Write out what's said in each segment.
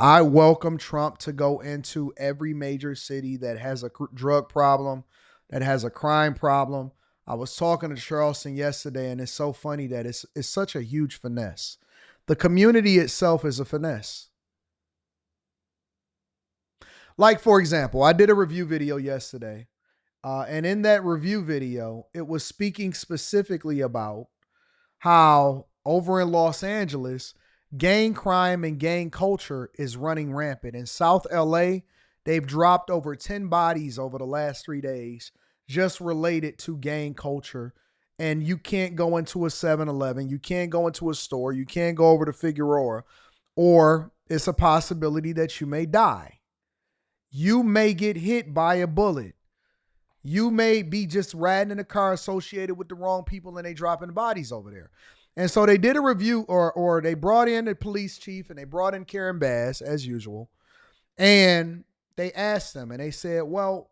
I welcome Trump to go into every major city that has a drug problem, that has a crime problem. I was talking to Charleston yesterday, and it's so funny that it's such a huge finesse. The community itself is a finesse. Like, for example, I did a review video yesterday, and in that review video, it was speaking specifically about how over in Los Angeles, gang crime and gang culture is running rampant. In South LA, they've dropped over 10 bodies over the last 3 days just related to gang culture. And you can't go into a 7-Eleven, you can't go into a store, you can't go over to Figueroa, or it's a possibility that you may die. You may get hit by a bullet. You may be just riding in a car associated with the wrong people and they dropping bodies over there. And so they did a review, or they brought in the police chief and they brought in Karen Bass as usual. And they asked them and they said, well,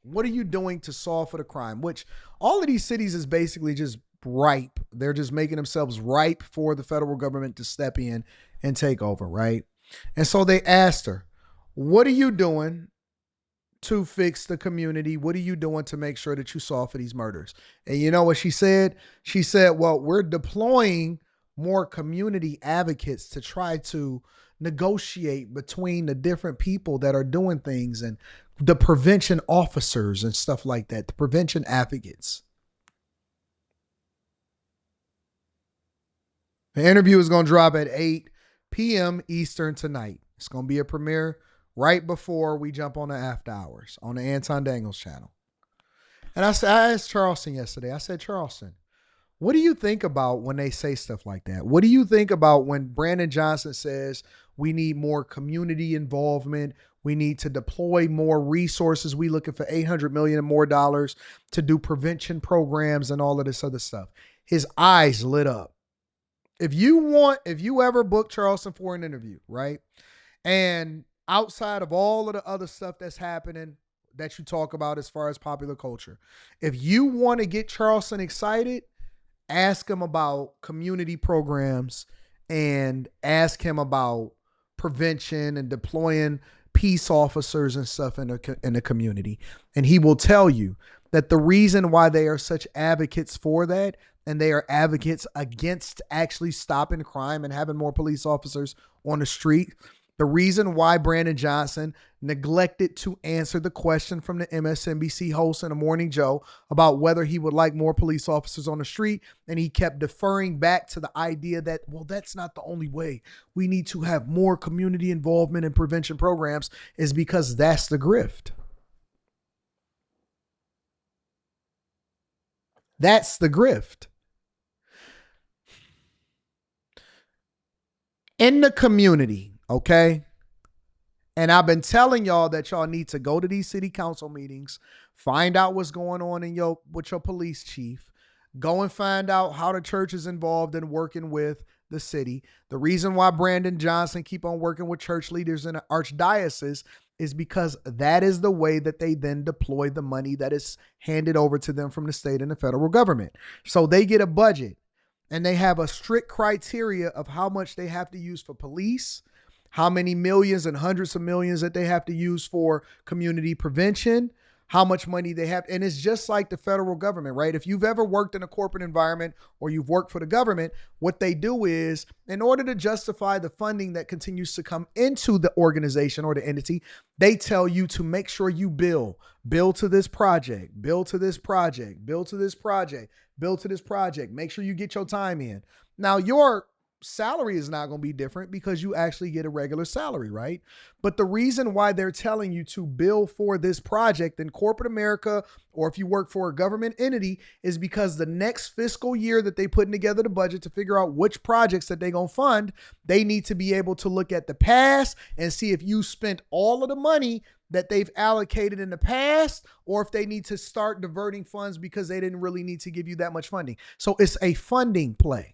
what are you doing to solve for the crime? Which all of these cities is basically just ripe. They're just making themselves ripe for the federal government to step in and take over, right? And so they asked her, what are you doing to fix the community? What are you doing to make sure that you solve for these murders? And you know what she said? She said, well, we're deploying more community advocates to try to negotiate between the different people that are doing things and the prevention officers and stuff like that, the prevention advocates. The interview is going to drop at 8 p.m. Eastern tonight. It's going to be a premiere right before we jump on the after hours on the Anton Daniels channel. And I asked Charleston yesterday, I said, Charleston, what do you think about when they say stuff like that? What do you think about when Brandon Johnson says we need more community involvement? We need to deploy more resources. We looking for $800 million and more dollars to do prevention programs and all of this other stuff. His eyes lit up. If you ever book Charleston for an interview, right? And outside of all of the other stuff that's happening that you talk about as far as popular culture, if you want to get Charleston excited, ask him about community programs and ask him about prevention and deploying peace officers and stuff in the community. And he will tell you that the reason why they are such advocates for that, and they are advocates against actually stopping crime and having more police officers on the street, the reason why Brandon Johnson neglected to answer the question from the MSNBC host in the Morning Joe about whether he would like more police officers on the street, and he kept deferring back to the idea that, well, that's not the only way. We need to have more community involvement in prevention programs, is because that's the grift. That's the grift. In the community, okay? And I've been telling y'all that y'all need to go to these city council meetings, find out what's going on with your police chief, go and find out how the church is involved in working with the city. The reason why Brandon Johnson keep on working with church leaders in the archdiocese is because that is the way that they then deploy the money that is handed over to them from the state and the federal government. So they get a budget and they have a strict criteria of how much they have to use for police, how many millions and hundreds of millions that they have to use for community prevention, how much money they have. And it's just like the federal government, right? If you've ever worked in a corporate environment or you've worked for the government, what they do is, in order to justify the funding that continues to come into the organization or the entity, they tell you to make sure you bill to this project, bill to this project, bill to this project, bill to this project. Make sure you get your time in. Now, your salary is not going to be different because you actually get a regular salary, right? But the reason why they're telling you to bill for this project in corporate America, or if you work for a government entity, is because the next fiscal year that they putting together the budget to figure out which projects that they're going to fund, they need to be able to look at the past and see if you spent all of the money that they've allocated in the past, or if they need to start diverting funds because they didn't really need to give you that much funding. So it's a funding play.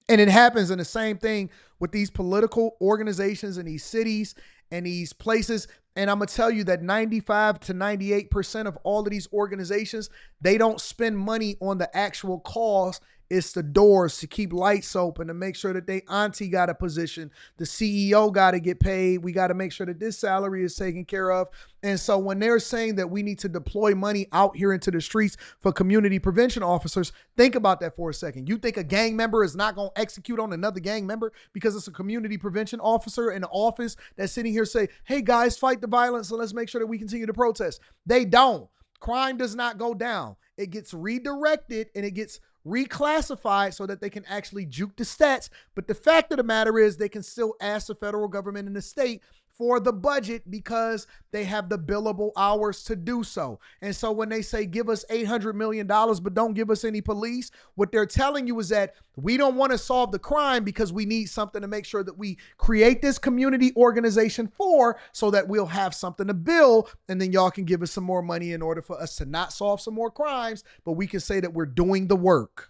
And it happens in the same thing with these political organizations in these cities and these places. And I'm going to tell you that 95 to 98% of all of these organizations, they don't spend money on the actual cause It's the doors to keep lights open, to make sure that they auntie got a position. The CEO got to get paid. We got to make sure that this salary is taken care of. And so when they're saying that we need to deploy money out here into the streets for community prevention officers, think about that for a second. You think a gang member is not going to execute on another gang member because it's a community prevention officer in the office that's sitting here say, hey guys, fight the violence and let's make sure that we continue to protest. They don't. Crime does not go down. It gets redirected and it gets reclassified so that they can actually juke the stats. But the fact of the matter is they can still ask the federal government and the state for the budget because they have the billable hours to do so. And so when they say give us $800 million, but don't give us any police, what they're telling you is that we don't want to solve the crime because we need something to make sure that we create this community organization for so that we'll have something to bill. And then y'all can give us some more money in order for us to not solve some more crimes, but we can say that we're doing the work.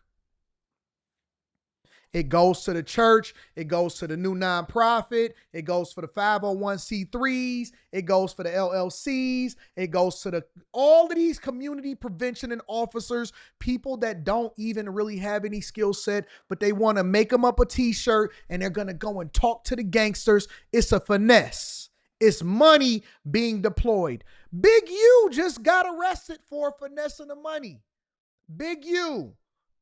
It goes to the church. It goes to the new nonprofit. It goes for the 501c3s. It goes for the LLCs. It goes to all of these community prevention and officers, people that don't even really have any skill set, but they want to make them up a t-shirt and they're going to go and talk to the gangsters. It's a finesse. It's money being deployed. Big U just got arrested for finessing the money. Big U.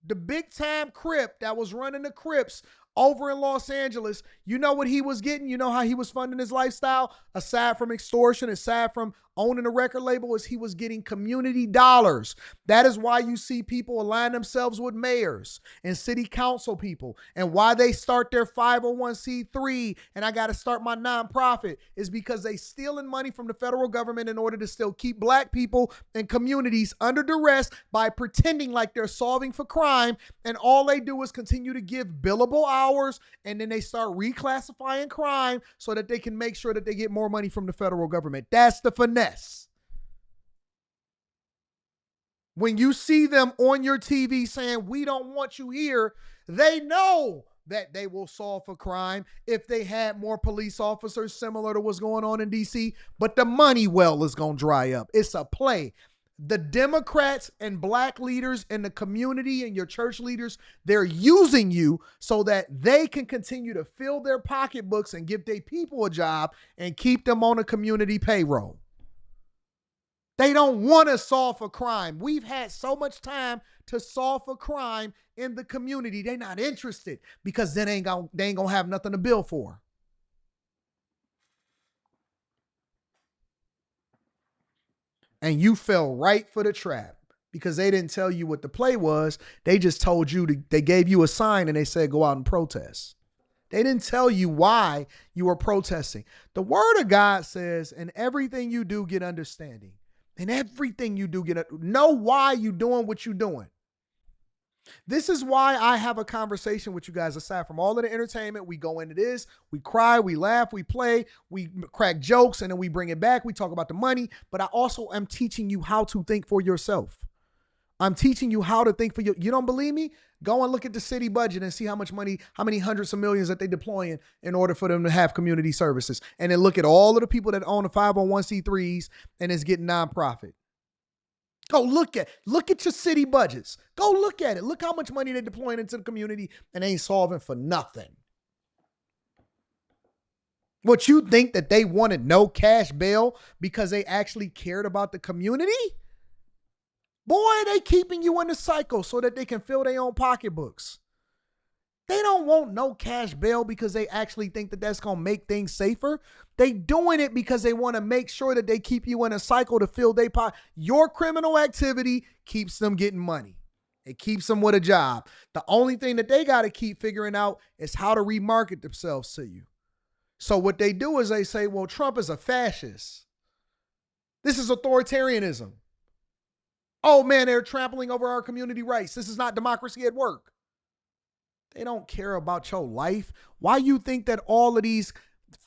The big time Crip that was running the Crips over in Los Angeles, you know what he was getting? You know how he was funding his lifestyle? Aside from extortion, aside from owning a record label, is he was getting community dollars. That is why you see people align themselves with mayors and city council people, and why they start their 501c3 and I got to start my nonprofit is because they stealing money from the federal government in order to still keep black people and communities under duress by pretending like they're solving for crime, and all they do is continue to give billable hours, and then they start reclassifying crime so that they can make sure that they get more money from the federal government. That's the finesse. When you see them on your TV saying, we don't want you here, they know that they will solve for crime if they had more police officers similar to what's going on in DC, but the money well is going to dry up. It's a play. The Democrats and black leaders in the community and your church leaders, they're using you so that they can continue to fill their pocketbooks and give their people a job and keep them on a community payroll. They don't want to solve for crime. We've had so much time to solve for crime in the community. They're not interested because then they ain't gonna have nothing to bill for. And you fell right for the trap because they didn't tell you what the play was. They just told you, they gave you a sign and they said, go out and protest. They didn't tell you why you were protesting. The word of God says, in everything you do, get understanding. In everything you do, know why you're doing what you're doing. This is why I have a conversation with you guys. Aside from all of the entertainment, we go into this, we cry, we laugh, we play, we crack jokes, and then we bring it back. We talk about the money, but I also am teaching you how to think for yourself. I'm teaching you how to think for you. You don't believe me? Go and look at the city budget and see how much money, how many hundreds of millions that they're deploying in order for them to have community services. And then look at all of the people that own the 501c3s and is getting nonprofit. Go look at your city budgets. Go look at it. Look how much money they're deploying into the community and they ain't solving for nothing. What, you think that they wanted no cash bail because they actually cared about the community? Boy, they keeping you in the cycle so that they can fill their own pocketbooks. They don't want no cash bail because they actually think that that's going to make things safer. They doing it because they want to make sure that they keep you in a cycle to fill their pocket. Your criminal activity keeps them getting money. It keeps them with a job. The only thing that they got to keep figuring out is how to remarket themselves to you. So what they do is they say, well, Trump is a fascist. This is authoritarianism. Oh man, they're trampling over our community rights. This is not democracy at work. They don't care about your life. Why you think that all of these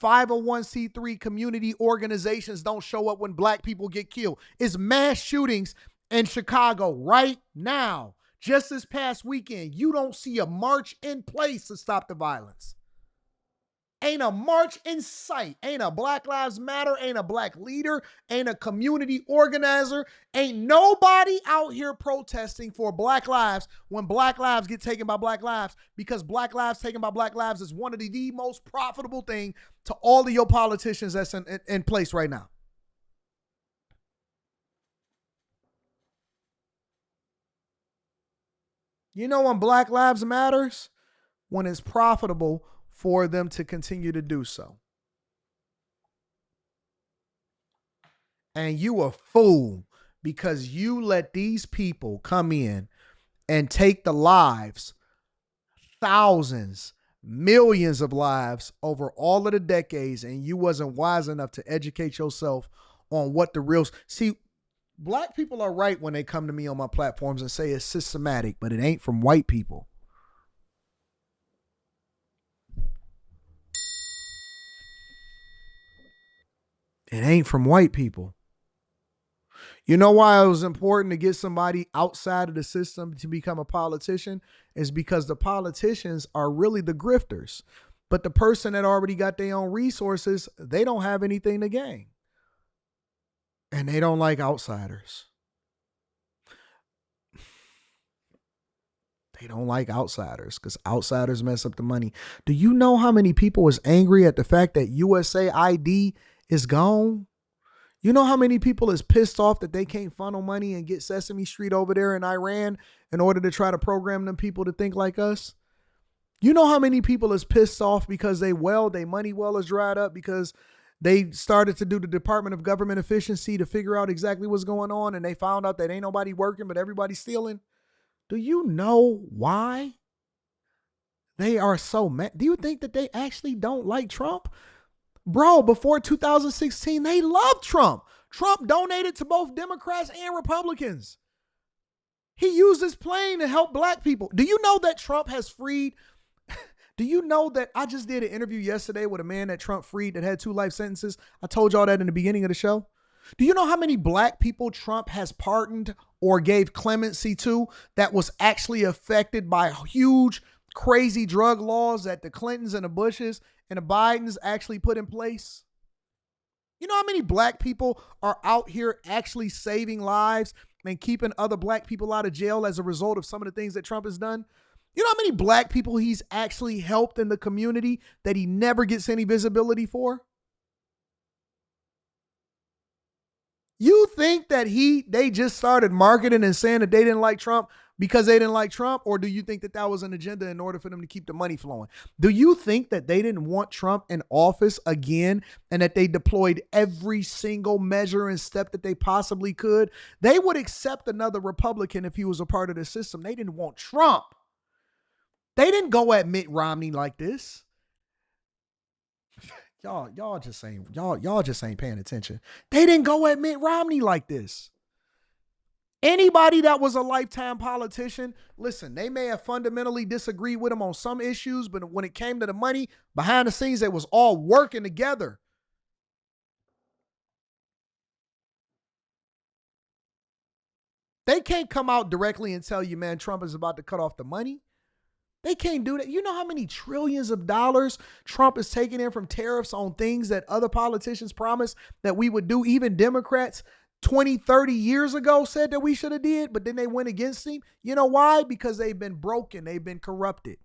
501c3 community organizations don't show up when black people get killed? It's mass shootings in Chicago right now. Just this past weekend, you don't see a march in place to stop the violence. Ain't a march in sight. Ain't a Black Lives Matter. Ain't a black leader. Ain't a community organizer. Ain't nobody out here protesting for black lives when black lives get taken by black lives, because black lives taken by black lives is one of the most profitable thing to all of your politicians that's in place right now. You know when black lives matters? When it's profitable for them to continue to do so. And you a fool because you let these people come in and take the lives, thousands, millions of lives over all of the decades, and you wasn't wise enough to educate yourself on what the real... See, black people are right when they come to me on my platforms and say it's systematic, but it ain't from white people. It ain't from white people. You know why it was important to get somebody outside of the system to become a politician? Is because the politicians are really the grifters. But the person that already got their own resources, they don't have anything to gain. And they don't like outsiders. They don't like outsiders because outsiders mess up the money. Do you know how many people was angry at the fact that USA ID is gone? You know how many people is pissed off that they can't funnel money and get Sesame Street over there in Iran in order to try to program them people to think like us? You know how many people is pissed off because they money well is dried up because they started to do the Department of Government Efficiency to figure out exactly what's going on, and they found out that ain't nobody working but everybody's stealing? Do you know why they are so mad? Do you think that they actually don't like Trump? Bro, before 2016, they loved Trump. Trump donated to both Democrats and Republicans. He used his plane to help black people. Do you know that Trump has freed? Do you know that I just did an interview yesterday with a man that Trump freed that had 2 life sentences? I told y'all that in the beginning of the show. Do you know how many black people Trump has pardoned or gave clemency to that was actually affected by huge, crazy drug laws that the Clintons and the Bushes and the Bidens actually put in place? You know how many black people are out here actually saving lives and keeping other black people out of jail as a result of some of the things that Trump has done? You know how many black people he's actually helped in the community that he never gets any visibility for? You think that they just started marketing and saying that they didn't like Trump because they didn't like Trump? Or do you think that that was an agenda in order for them to keep the money flowing? Do you think that they didn't want Trump in office again and that they deployed every single measure and step that they possibly could? They would accept another Republican if he was a part of the system. They didn't want Trump. They didn't go at Mitt Romney like this. Y'all just ain't paying attention. They didn't go at Mitt Romney like this. Anybody that was a lifetime politician, listen, they may have fundamentally disagreed with him on some issues, but when it came to the money, behind the scenes, they was all working together. They can't come out directly and tell you, man, Trump is about to cut off the money. They can't do that. You know how many trillions of dollars Trump is taking in from tariffs on things that other politicians promised that we would do? Even Democrats 20, 30 years ago said that we should have did, but then they went against him. You know why? Because they've been broken. They've been corrupted.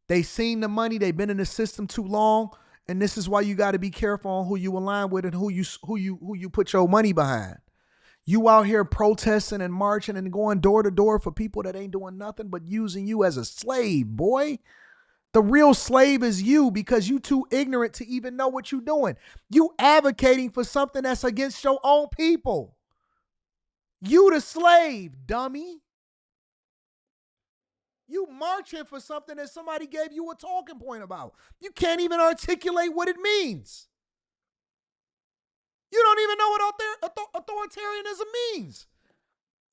They've seen the money. They've been in the system too long. And this is why you got to be careful on who you align with and who you put your money behind. You out here protesting and marching and going door to door for people that ain't doing nothing but using you as a slave, boy. The real slave is you because you too ignorant to even know what you're doing. You advocating for something that's against your own people. You the slave, dummy. You marching for something that somebody gave you a talking point about. You can't even articulate what it means. You don't even know what authoritarianism means.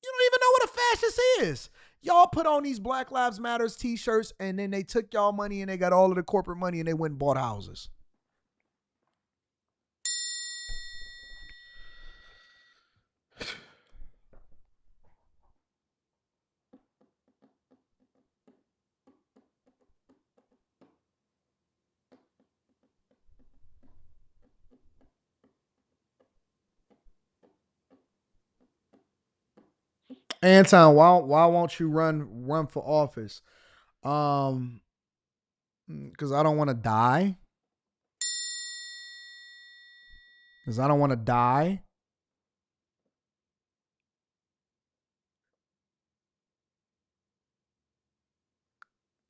You don't even know what a fascist is. Y'all put on these Black Lives Matters t-shirts and then they took y'all money and they got all of the corporate money and they went and bought houses. Anton, why won't you run for office? Um, because I don't want to die. Because I don't want to die.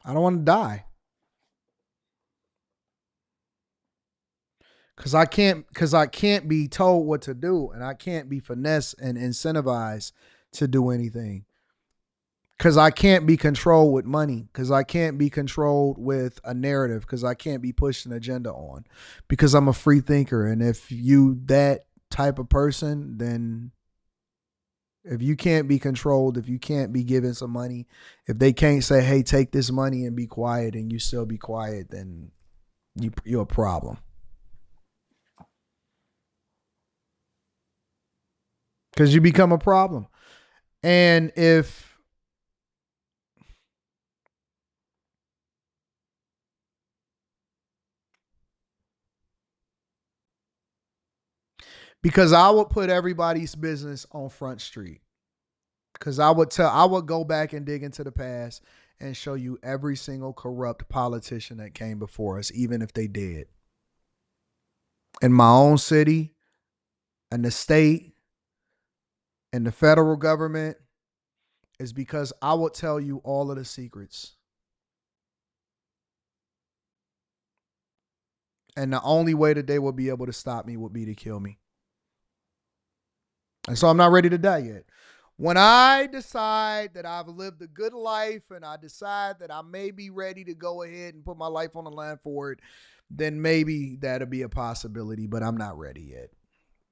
I don't want to die. Because I can't be told what to do, and I can't be finessed and incentivized to do anything. Because I can't be controlled with money. Because I can't be controlled with a narrative. Because I can't be pushed an agenda on. Because I'm a free thinker, and if you that type of person, then if you can't be controlled, if you can't be given some money, if they can't say, "Hey, take this money and be quiet," and you still be quiet, then you're a problem. Because you become a problem. And if because I would put everybody's business on Front Street. Because I would go back and dig into the past and show you every single corrupt politician that came before us, even if they did. In my own city, and the state, and the federal government, is because I would tell you all of the secrets. And the only way that they would be able to stop me would be to kill me. And so I'm not ready to die yet. When I decide that I've lived a good life and I decide that I may be ready to go ahead and put my life on the line for it, then maybe that'll be a possibility, but I'm not ready yet.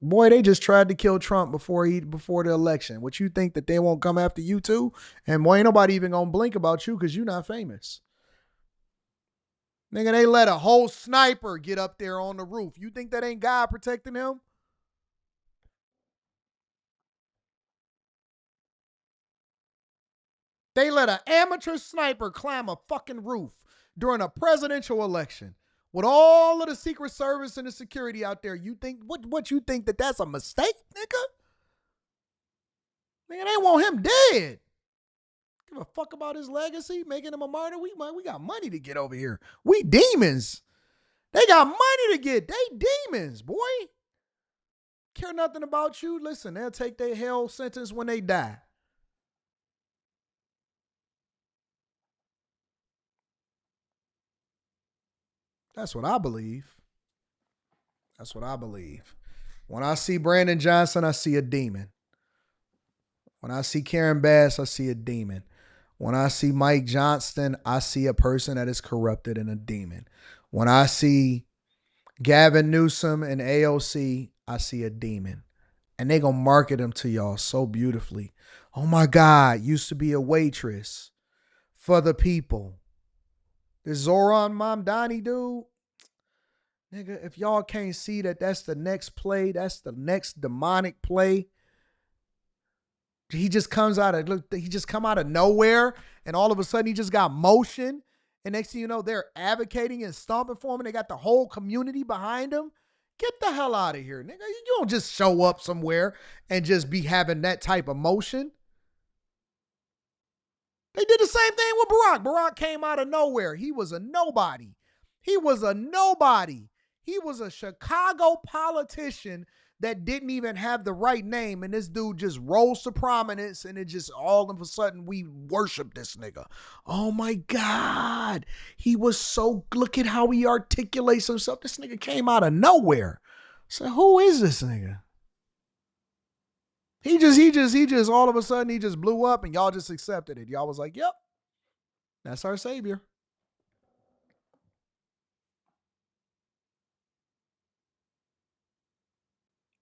Boy, they just tried to kill Trump before the election. What you think that they won't come after you too? And boy, ain't nobody even gonna blink about you because you're not famous. Nigga, they let a whole sniper get up there on the roof. You think that ain't God protecting him? They let an amateur sniper climb a fucking roof during a presidential election with all of the Secret Service and the security out there. You think what you think that that's a mistake, nigga? Nigga, they want him dead. Give a fuck about his legacy, making him a martyr. We got money to get over here. We demons. They got money to get. They demons, boy. Care nothing about you. Listen, they'll take their hell sentence when they die. That's what I believe. That's what I believe. When I see Brandon Johnson, I see a demon. When I see Karen Bass, I see a demon. When I see Mike Johnston, I see a person that is corrupted and a demon. When I see Gavin Newsom and AOC, I see a demon. And they gonna market them to y'all so beautifully. Oh my God, used to be a waitress for the people. This Zoran Mamdani dude, nigga, if y'all can't see that that's the next play, that's the next demonic play. He just comes out of he just come out of nowhere, and all of a sudden he just got motion. And next thing you know, they're advocating and stomping for him, and they got the whole community behind him. Get the hell out of here, nigga. You don't just show up somewhere and just be having that type of motion. They did the same thing with Barack. Barack came out of nowhere. He was a nobody. He was a nobody. He was a Chicago politician that didn't even have the right name. And this dude just rose to prominence, and it just all of a sudden we worship this nigga. Oh my God. He was so, look at how he articulates himself. This nigga came out of nowhere. So who is this nigga? He just all of a sudden he just blew up and y'all just accepted it. Y'all was like, yep, that's our savior.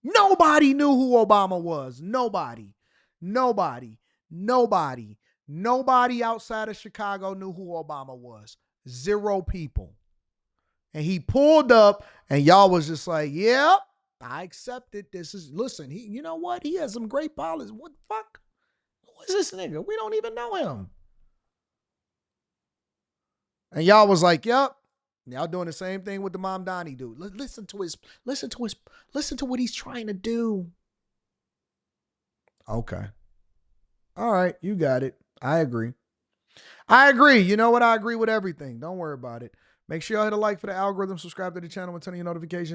Nobody knew who Obama was. Nobody. Nobody. Nobody. Nobody outside of Chicago knew who Obama was. Zero people. And he pulled up and y'all was just like, yep, I accepted. This is, listen, you know what? He has some great policies. What the fuck? Who is this nigga? We don't even know him. And y'all was like, yep. Y'all doing the same thing with the Mom Donnie dude. Listen to what he's trying to do. Okay. All right, you got it. I agree. I agree. You know what? I agree with everything. Don't worry about it. Make sure y'all hit a like for the algorithm, subscribe to the channel, and turn on your notifications.